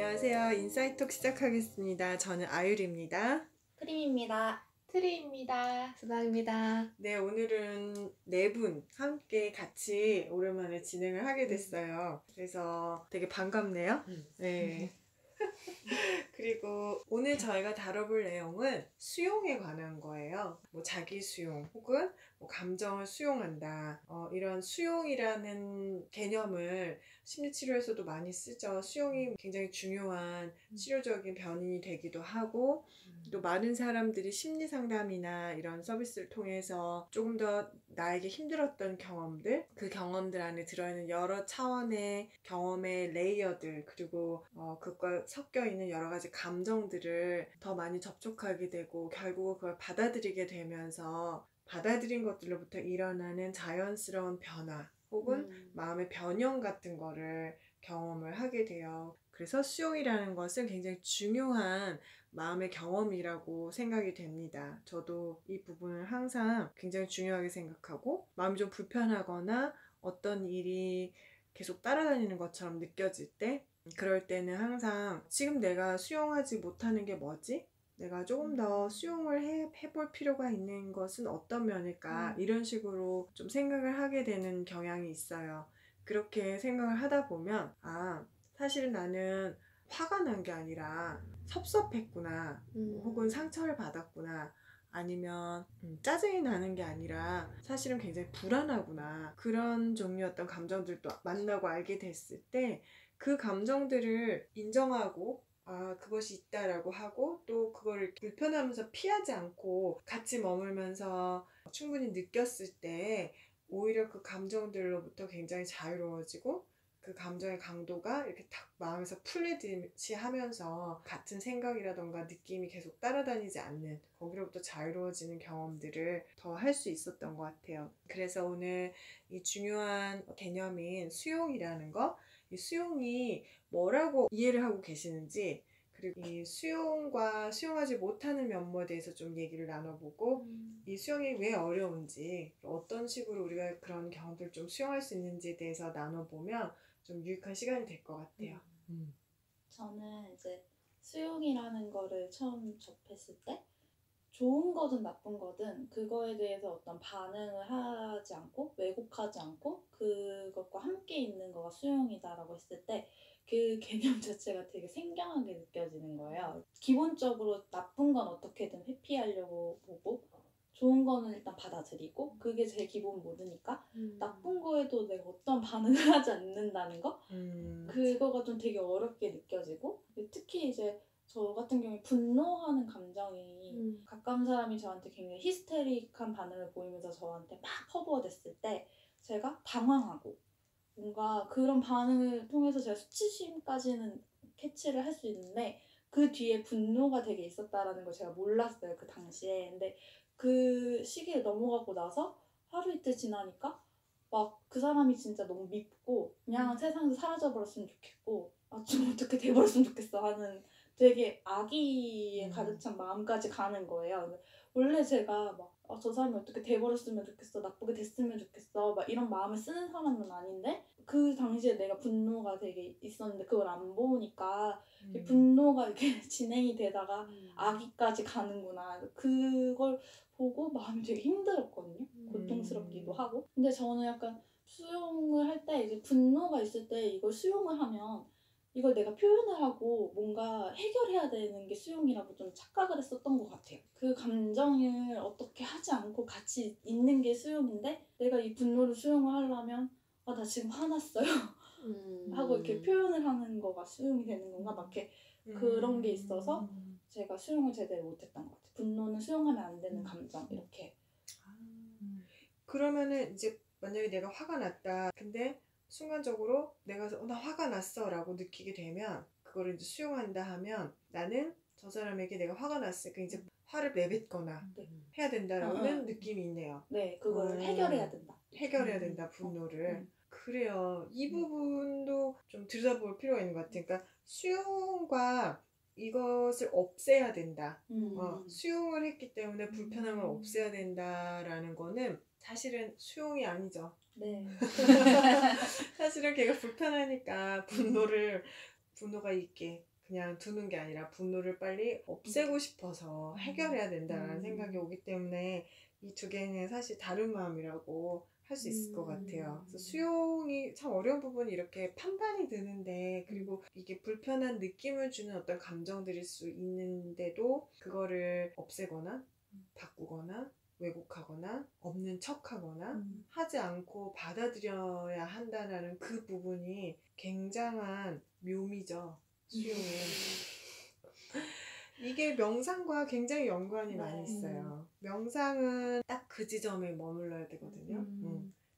안녕하세요. 인사이톡 시작하겠습니다. 저는 아유리입니다. 크림입니다. 트리입니다. 수박입니다. 네, 오늘은 네 분 함께 같이 오랜만에 진행을 하게 됐어요. 그래서 되게 반갑네요. 네. 그리고 오늘 저희가 다뤄볼 내용은 수용에 관한 거예요. 뭐 자기 수용 혹은 뭐 감정을 수용한다. 이런 수용이라는 개념을 심리치료에서도 많이 쓰죠. 수용이 굉장히 중요한 치료적인 변이 되기도 하고 또 많은 사람들이 심리 상담이나 이런 서비스를 통해서 조금 더 나에게 힘들었던 경험들, 그 경험들 안에 들어있는 여러 차원의 경험의 레이어들, 그리고 그것과 섞여 있는 여러 가지 감정들을 더 많이 접촉하게 되고 결국 그걸 받아들이게 되면서 받아들인 것들로부터 일어나는 자연스러운 변화 혹은 마음의 변형 같은 거를 경험을 하게 돼요. 그래서 수용이라는 것은 굉장히 중요한 마음의 경험이라고 생각이 됩니다. 저도 이 부분을 항상 굉장히 중요하게 생각하고 마음이 좀 불편하거나 어떤 일이 계속 따라다니는 것처럼 느껴질 때 그럴 때는 항상 지금 내가 수용하지 못하는 게 뭐지? 내가 조금 더 수용을 해볼 필요가 있는 것은 어떤 면일까? 이런 식으로 좀 생각을 하게 되는 경향이 있어요. 그렇게 생각을 하다 보면 사실은 나는 화가 난 게 아니라 섭섭했구나 혹은 상처를 받았구나 아니면 짜증이 나는 게 아니라 사실은 굉장히 불안하구나 그런 종류였던 감정들도 만나고 알게 됐을 때 그 감정들을 인정하고 그것이 있다라고 하고 또 그거를 불편하면서 피하지 않고 같이 머물면서 충분히 느꼈을 때 오히려 그 감정들로부터 굉장히 자유로워지고 그 감정의 강도가 이렇게 탁 마음에서 풀리듯이 하면서 같은 생각이라던가 느낌이 계속 따라다니지 않는 거기로부터 자유로워지는 경험들을 더 할 수 있었던 것 같아요. 그래서 오늘 이 중요한 개념인 수용이라는 거, 이 수용이 뭐라고 이해를 하고 계시는지 그리고 이 수용과 수용하지 못하는 면모에 대해서 좀 얘기를 나눠보고 이 수용이 왜 어려운지 어떤 식으로 우리가 그런 경험들을 좀 수용할 수 있는지에 대해서 나눠보면 좀 유익한 시간이 될 것 같아요. 저는 이제 수용이라는 거를 처음 접했을 때 좋은 거든 나쁜 거든 그거에 대해서 어떤 반응을 하지 않고 왜곡하지 않고 그것과 함께 있는 거가 수용이다라고 했을 때 그 개념 자체가 되게 생경하게 느껴지는 거예요. 기본적으로 나쁜 건 어떻게든 회피하려고 보고 좋은 거는 일단 받아들이고 그게 제 기본 모드니까 나쁜 거에도 내가 어떤 반응을 하지 않는다는 거? 그거가 좀 되게 어렵게 느껴지고 특히 이제 저 같은 경우에 분노하는 감정이 가까운 사람이 저한테 굉장히 히스테릭한 반응을 보이면서 저한테 막 퍼부어댔을 때 제가 당황하고 뭔가 그런 반응을 통해서 제가 수치심까지는 캐치를 할 수 있는데 그 뒤에 분노가 되게 있었다라는 걸 제가 몰랐어요 그 당시에. 근데 그 시기를 넘어가고 나서 하루 이틀 지나니까 막 그 사람이 진짜 너무 밉고 그냥 세상에서 사라져버렸으면 좋겠고 좀 어떻게 돼버렸으면 좋겠어 하는 되게 악의에 가득 찬 마음까지 가는 거예요. 원래 제가 막 저 사람이 어떻게 돼버렸으면 좋겠어, 나쁘게 됐으면 좋겠어 막 이런 마음을 쓰는 사람은 아닌데 그 당시에 내가 분노가 되게 있었는데 그걸 안 보니까 분노가 이렇게 진행이 되다가 악의까지 가는구나 그걸 보고 마음이 되게 힘들었거든요. 고통스럽기도 하고. 근데 저는 약간 수용을 할 때 이제 분노가 있을 때 이걸 수용을 하면 이걸 내가 표현을 하고 뭔가 해결해야 되는 게 수용이라고 좀 착각을 했었던 것 같아요. 그 감정을 어떻게 하지 않고 같이 있는 게 수용인데 내가 이 분노를 수용을 하려면 나 지금 화났어요 하고 이렇게 표현을 하는 거가 수용이 되는 건가 막 이렇게 그런 게 있어서 제가 수용을 제대로 못했던 것 같아요. 분노는 수용하면 안 되는 감정 이렇게. 그러면은 이제 만약에 내가 화가 났다 근데 순간적으로 내가 나 화가 났어 라고 느끼게 되면 그거를 이제 수용한다 하면 나는 저 사람에게 내가 화가 났으니까 이제 화를 내뱉거나 해야 된다라는 느낌이 있네요. 네, 그걸 해결해야 된다. 해결해야 된다, 분노를. 그래요. 이 부분도 좀 들여다볼 필요가 있는 것 같아요. 그러니까 수용과 이것을 없애야 된다. 수용을 했기 때문에 불편함을 없애야 된다라는 거는 사실은 수용이 아니죠. 네. 사실은 걔가 불편하니까 분노가 있게 그냥 두는 게 아니라 분노를 빨리 없애고 싶어서 해결해야 된다는 생각이 오기 때문에 이 두 개는 사실 다른 마음이라고 할 수 있을 것 같아요. 그래서 수용이 참 어려운 부분이 이렇게 판단이 드는데, 그리고 이게 불편한 느낌을 주는 어떤 감정들일 수 있는데도 그거를 없애거나 바꾸거나 왜곡하거나 없는 척하거나 하지 않고 받아들여야 한다는 그 부분이 굉장한 묘미죠, 수용은. 이게 명상과 굉장히 연관이 많이 있어요. 명상은 딱 그 지점에 머물러야 되거든요.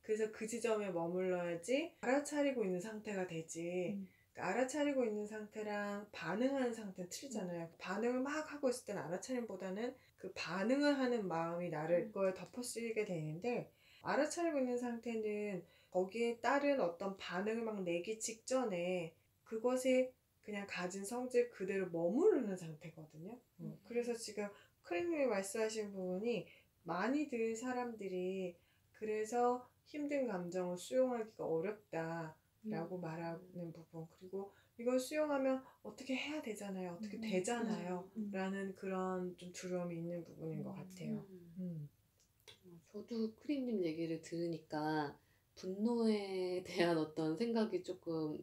그래서 그 지점에 머물러야지 알아차리고 있는 상태가 되지. 그러니까 알아차리고 있는 상태랑 반응하는 상태는 틀리잖아요. 반응을 막 하고 있을 때는 알아차림보다는 그 반응을 하는 마음이 나를 그걸 덮어쓰게 되는데, 알아차리고 있는 상태는 거기에 따른 어떤 반응을 막 내기 직전에 그것에 그냥 가진 성질 그대로 머무르는 상태거든요. 그래서 지금 크림님이 말씀하신 부분이 많이들 사람들이 그래서 힘든 감정을 수용하기가 어렵다라고 말하는 부분, 그리고 이걸 수용하면 어떻게 해야 되잖아요, 어떻게 되잖아요 라는 그런 좀 두려움이 있는 부분인 것 같아요. 저도 크림님 얘기를 들으니까 분노에 대한 어떤 생각이 조금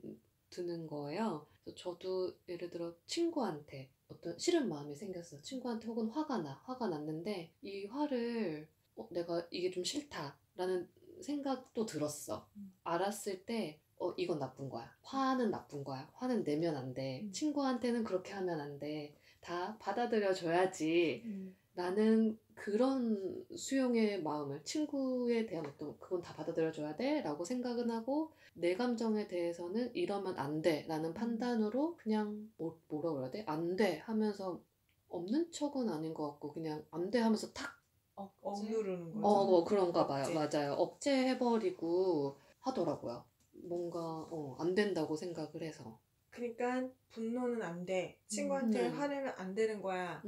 드는 거예요. 그래서 저도 예를 들어 친구한테 어떤 싫은 마음이 생겼어. 친구한테 혹은 화가 났는데 이 화를 내가 이게 좀 싫다라는 생각도 들었어. 알았을 때 이건 나쁜 거야. 화는 나쁜 거야. 화는 내면 안 돼. 친구한테는 그렇게 하면 안 돼. 다 받아들여줘야지. 라는 그런 수용의 마음을, 친구에 대한 어떤 그건 다 받아들여줘야 돼 라고 생각은 하고, 내 감정에 대해서는 이러면 안 돼 라는 판단으로 그냥 뭐라 그래야 돼? 안 돼 하면서 없는 척은 아닌 것 같고 그냥 안 돼 하면서 탁 억누르는 거죠. 그런가 봐요. 억제. 맞아요. 억제해버리고 하더라고요. 뭔가 안 된다고 생각을 해서. 그러니까 분노는 안 돼, 친구한테 화내면 안 되는 거야,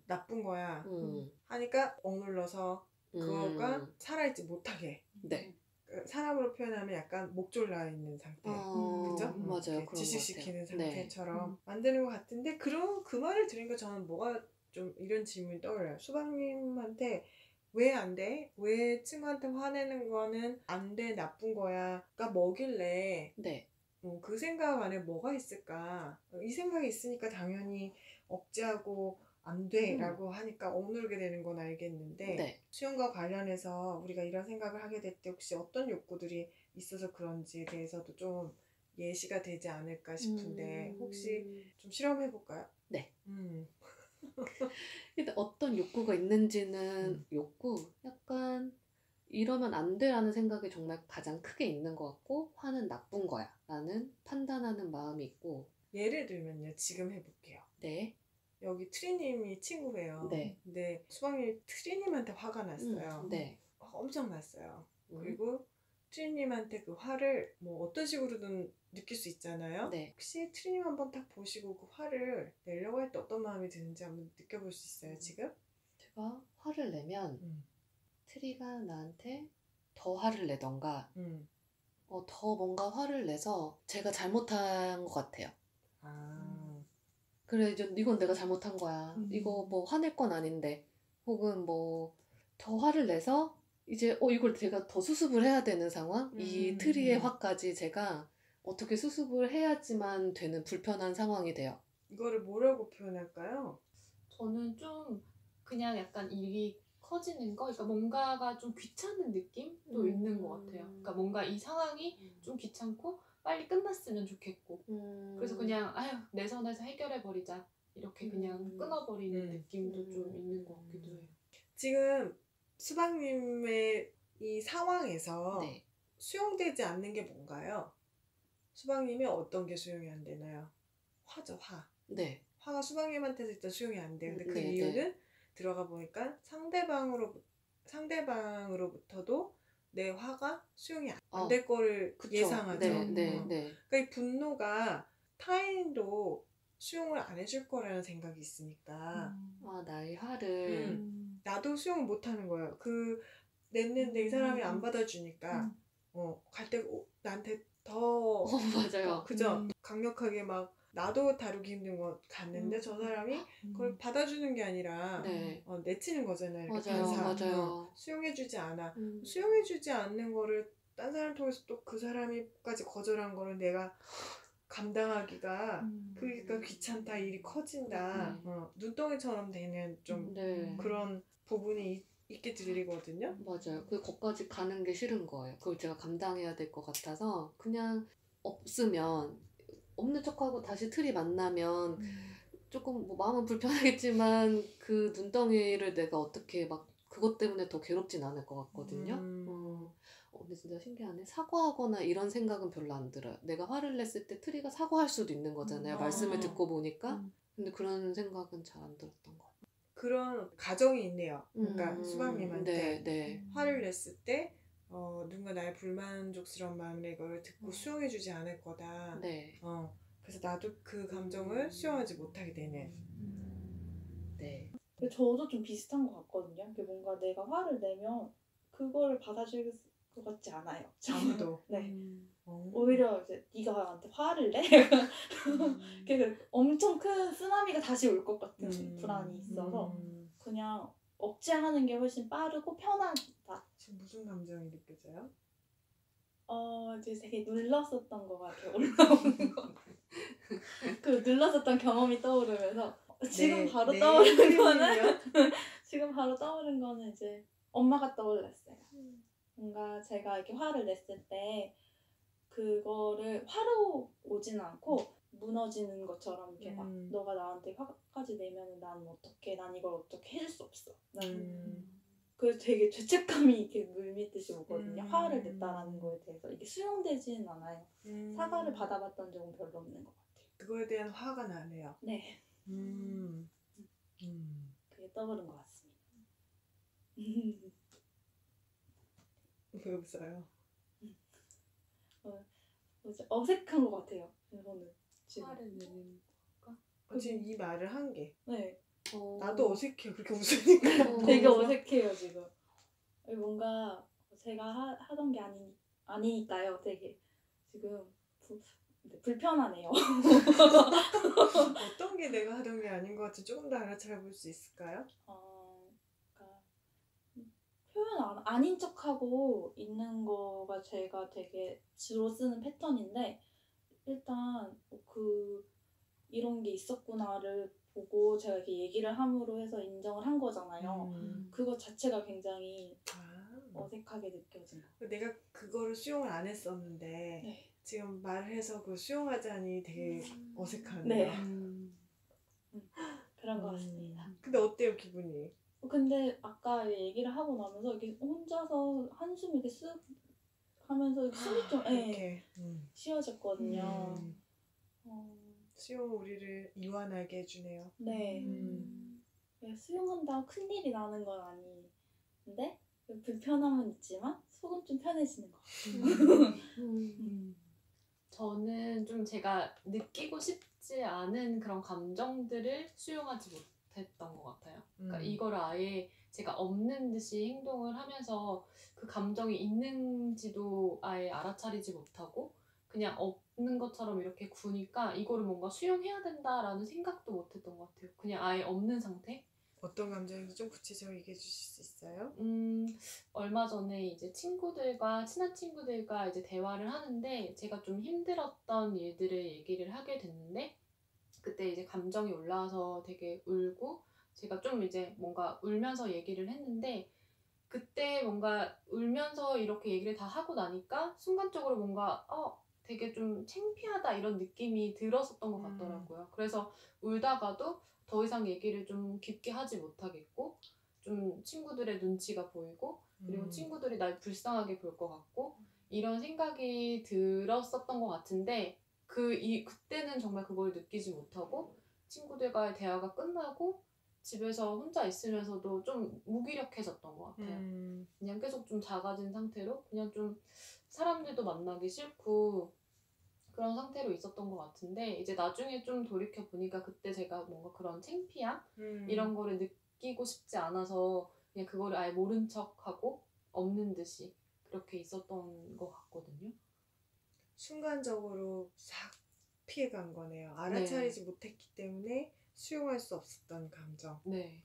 나쁜 거야 하니까 억눌러서 그거가 살아있지 못하게. 네. 사람으로 표현하면 약간 목 졸라 있는 상태, 그죠? 맞아요. 그런 지식시키는 것 같아요. 상태처럼 만드는 것 같은데, 그런 그 말을 들으니까 저는 뭐가 좀 이런 질문이 떠올라요. 수박님한테 왜 안 돼? 왜 친구한테 화내는 거는 안 돼, 나쁜 거야가 뭐길래 네. 그 생각 안에 뭐가 있을까? 이 생각이 있으니까 당연히 억제하고 안 돼라고 하니까 억누르게 되는 건 알겠는데, 네. 수영과 관련해서 우리가 이런 생각을 하게 될 때 혹시 어떤 욕구들이 있어서 그런지에 대해서도 좀 예시가 되지 않을까 싶은데, 혹시 좀 실험해 볼까요? 네. 근데 어떤 욕구가 있는지는 욕구? 약간 이러면 안 돼라는 생각이 정말 가장 크게 있는 것 같고, 화는 나쁜 거야 라는 판단하는 마음이 있고. 예를 들면요, 지금 해볼게요. 네. 여기 트리님이 친구예요. 네. 근데 수박님이 트리님한테 화가 났어요. 네. 엄청 났어요. 그리고 트리님한테 그 화를 뭐 어떤 식으로든 느낄 수 있잖아요. 네. 혹시 트리님 한번 딱 보시고 그 화를 내려고 할 때 어떤 마음이 드는지 한번 느껴볼 수 있어요, 지금? 제가 화를 내면 트리가 나한테 더 화를 내던가 더 뭔가 화를 내서 제가 잘못한 것 같아요. 그래, 이건 내가 잘못한 거야. 이거 뭐 화낼 건 아닌데. 혹은 뭐 더 화를 내서 이제 이걸 제가 더 수습을 해야 되는 상황? 이 트리의 화까지 제가 어떻게 수습을 해야지만 되는 불편한 상황이 돼요. 이거를 뭐라고 표현할까요? 저는 좀 그냥 약간 일이 커지는 거, 그러니까 뭔가가 좀 귀찮은 느낌도 있는 것 같아요. 그러니까 뭔가 이 상황이 좀 귀찮고 빨리 끝났으면 좋겠고, 그래서 그냥 아휴 내 선에서 해결해 버리자 이렇게 그냥 끊어버리는 느낌도 좀 있는 것 같기도 해요. 지금 수박님의 이 상황에서 네. 수용되지 않는 게 뭔가요? 수박님이 어떤 게 수용이 안 되나요? 화죠, 화. 네. 화가 수박님한테서 일단 수용이 안 돼요. 근데 그 네, 이유는 들어가 보니까 상대방으로부터도 내 화가 수용이 안 될 거를 그쵸. 예상하죠. 네. 그러니까 이 분노가 타인도 수용을 안 해줄 거라는 생각이 있으니까 나의 화를 나도 수용을 못 하는 거예요. 냈는데 이 사람이 안 받아주니까 갈 때 나한테 더 맞아요. 그죠? 강력하게 막 나도 다루기 힘든 것 같는데 저 사람이 그걸 받아주는 게 아니라 네. 내치는 거잖아요. 이렇게 맞아요, 반사. 맞아요. 수용해주지 않아. 음. 수용해주지 않는 거를 딴 사람 통해서 또 그 사람이까지 거절한 거를 내가 감당하기가 그러니까 귀찮다, 일이 커진다, 네. 눈덩이처럼 되는 좀 네. 그런 부분이 있게 들리거든요. 맞아요. 거기까지 가는 게 싫은 거예요. 그걸 제가 감당해야 될 것 같아서 그냥 없으면 없는 척하고 다시 틀이 만나면 조금 뭐 마음은 불편하겠지만 그 눈덩이를 내가 어떻게 막 그것 때문에 더 괴롭진 않을 것 같거든요. 근데 진짜 신기하네. 사과하거나 이런 생각은 별로 안 들어요. 내가 화를 냈을 때 트리가 사과할 수도 있는 거잖아요. 말씀을 듣고 보니까. 근데 그런 생각은 잘 안 들었던 것 같아요. 그런 가정이 있네요. 그러니까 수박님한테 네. 화를 냈을 때 누군가 나의 불만족스러운 마음에 이걸 듣고 수용해주지 않을 거다. 네. 그래서 나도 그 감정을 수용하지 못하게 되는. 네. 근데 저도 좀 비슷한 것 같거든요. 이게 뭔가 내가 화를 내면 그거를 받아줄 것 같지 않아요. 아무도. 네. 어. 오히려 이제 네가 나한테 화를 내? 그래서 엄청 큰 쓰나미가 다시 올 것 같은 불안이 있어서 그냥 억제하는 게 훨씬 빠르고 편하다. 지금 무슨 감정이 느껴져요? 이제 되게 눌렀었던 거가 이렇게 올라오는 거. 그 눌렀었던 경험이 떠오르면서 지금 바로 떠오른 거는 지금 바로 떠오른 거는 이제 엄마가 떠올랐어요. 뭔가 제가 이렇게 화를 냈을 때 그거를 화로 오진 않고 무너지는 것처럼 이렇게 막 너가 나한테 화까지 내면은 난 어떡해, 난 이걸 어떻게 해줄 수 없어. 그래서 되게 죄책감이 이렇게 물밀듯이 오거든요. 화를 냈다라는 거에 대해서 이게 수용되지는 않아요. 사과를 받아봤던 적은 별로 없는 것 같아요. 그거에 대한 화가 나네요. 네. 그게 떠오른 것 같습니다. 왜 웃어요? 어색한 것 같아요. 이거는 지금. 화를 내는 걸까? 지금 이 말을 한 게. 네. 나도 어색해요. 그렇게 웃으니까. 되게 어색해요 지금. 뭔가 제가 하던 게 아니니까요. 되게 지금 불편하네요. 어떤 게 내가 하던 게 아닌 것 같아 조금 더 알아차려 볼 수 있을까요? 그러니까 표현 아닌 척하고 있는 거가 제가 되게 주로 쓰는 패턴인데 일단 이런 게 있었구나를 보고 제가 이렇게 얘기를 함으로 해서 인정을 한 거잖아요. 그거 자체가 굉장히 어색하게 느껴진 거. 내가 그거를 수용을 안 했었는데 네. 지금 말을 해서 그 수용하자니 되게 어색하네요. 네. 그런 것 같습니다. 근데 어때요 기분이? 근데 아까 얘기를 하고 나면서 이렇게 혼자서 한숨 이렇게 쓱 하면서 숨이 좀 이렇게 쉬어졌거든요. 수용 우리를 이완하게 해주네요. 네. 수용한다고 큰일이 나는 건 아닌데 불편함은 있지만 속은 좀 편해지는 것 같아요. 저는 좀 제가 느끼고 싶지 않은 그런 감정들을 수용하지 못했던 것 같아요. 그러니까 이거를 아예 제가 없는 듯이 행동을 하면서 그 감정이 있는지도 아예 알아차리지 못하고 그냥 없는 것처럼 이렇게 구니까 이거를 뭔가 수용해야 된다라는 생각도 못했던 것 같아요. 그냥 아예 없는 상태? 어떤 감정인지 좀 구체적으로 얘기해 주실 수 있어요? 얼마 전에 이제 친한 친구들과 이제 대화를 하는데 제가 좀 힘들었던 일들을 얘기를 하게 됐는데 그때 이제 감정이 올라와서 되게 울고 제가 좀 이제 뭔가 울면서 얘기를 했는데 그때 뭔가 울면서 이렇게 얘기를 다 하고 나니까 순간적으로 뭔가 되게 좀 창피하다 이런 느낌이 들었었던 것 같더라고요. 그래서 울다가도 더 이상 얘기를 좀 깊게 하지 못하겠고 좀 친구들의 눈치가 보이고 그리고 친구들이 날 불쌍하게 볼 것 같고 이런 생각이 들었었던 것 같은데 그때는 정말 그걸 느끼지 못하고 친구들과의 대화가 끝나고 집에서 혼자 있으면서도 좀 무기력해졌던 것 같아요. 그냥 계속 좀 작아진 상태로 그냥 좀 사람들도 만나기 싫고 그런 상태로 있었던 것 같은데 이제 나중에 좀 돌이켜 보니까 그때 제가 뭔가 그런 창피함 이런 거를 느끼고 싶지 않아서 그냥 그거를 아예 모른 척하고 없는 듯이 그렇게 있었던 것 같거든요. 순간적으로 싹 피해간 거네요. 알아차리지 못했기 때문에 수용할 수 없었던 감정. 네.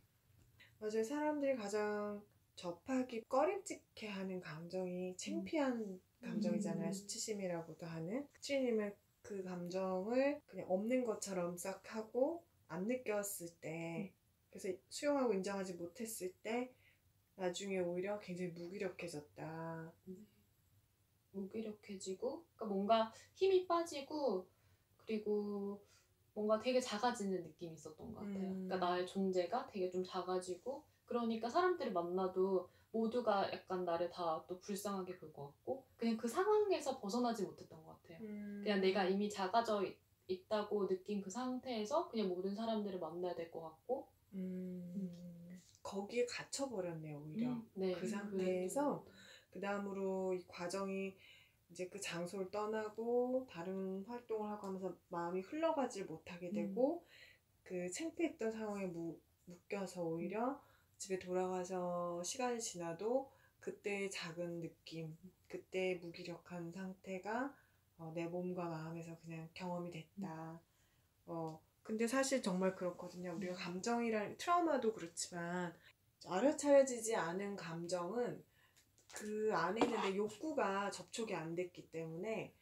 맞아요. 사람들이 가장 접하기 꺼림칙해 하는 감정이 창피한 감정이잖아요. 수치심이라고도 하는. 수치님은 그 감정을 그냥 없는 것처럼 싹 하고 안 느꼈을 때, 그래서 수용하고 인정하지 못했을 때 나중에 오히려 굉장히 무기력해졌다. 무기력해지고, 그러니까 뭔가 힘이 빠지고, 그리고 뭔가 되게 작아지는 느낌이 있었던 것 같아요. 그러니까 나의 존재가 되게 좀 작아지고, 그러니까 사람들을 만나도 모두가 약간 나를 다 또 불쌍하게 볼 것 같고, 그냥 그 상황에서 벗어나지 못했던 것 같아요. 그냥 내가 이미 작아져 있다고 느낀 그 상태에서 그냥 모든 사람들을 만나야 될 것 같고, 거기에 갇혀버렸네요, 오히려. 네, 그 상태에서 그 다음으로 이 과정이 이제 그 장소를 떠나고 다른 활동을 하고 하면서 마음이 흘러가질 못하게 되고 그 창피했던 상황에 묶여서 오히려 집에 돌아가서 시간이 지나도 그때의 작은 느낌, 그때의 무기력한 상태가 내 몸과 마음에서 그냥 경험이 됐다. 근데 사실 정말 그렇거든요. 우리가 감정이란 트라우마도 그렇지만 알아차려지지 않은 감정은 그 안에 있는데 욕구가 접촉이 안 됐기 때문에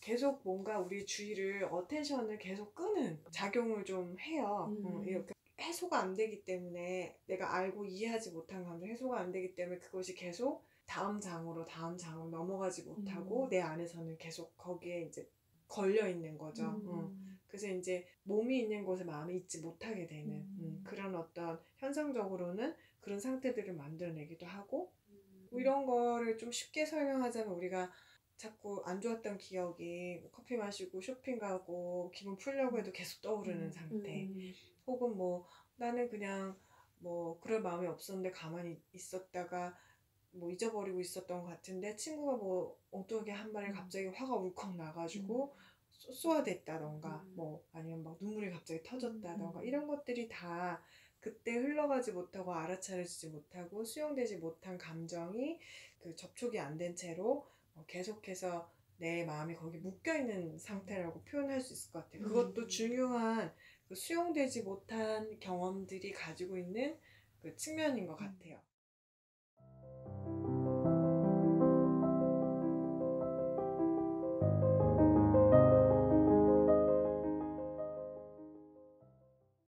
계속 뭔가 우리 주의를 어텐션을 계속 끄는 작용을 좀 해요. 이렇게 해소가 안 되기 때문에 내가 알고 이해하지 못한 감정 해소가 안 되기 때문에 그것이 계속 다음 장으로 넘어가지 못하고 내 안에서는 계속 거기에 이제 걸려 있는 거죠. 그래서 이제 몸이 있는 곳에 마음이 있지 못하게 되는 그런 어떤 현상적으로는 그런 상태들을 만들어내기도 하고 이런 거를 좀 쉽게 설명하자면 우리가 자꾸 안 좋았던 기억이 커피 마시고 쇼핑 가고 기분 풀려고 해도 계속 떠오르는 상태 혹은 뭐 나는 그냥 뭐 그럴 마음이 없었는데 가만히 있었다가 뭐 잊어버리고 있었던 것 같은데 친구가 뭐 엉뚱하게 한 말에 갑자기 화가 울컥 나가지고 쏘아댔다던가 뭐 아니면 막 눈물이 갑자기 터졌다던가 이런 것들이 다 그때 흘러가지 못하고 알아차려지지 못하고 수용되지 못한 감정이 그 접촉이 안 된 채로 계속해서 내 마음이 거기 묶여있는 상태라고 표현할 수 있을 것 같아요. 그것도 중요한 그 수용되지 못한 경험들이 가지고 있는 그 측면인 것 같아요.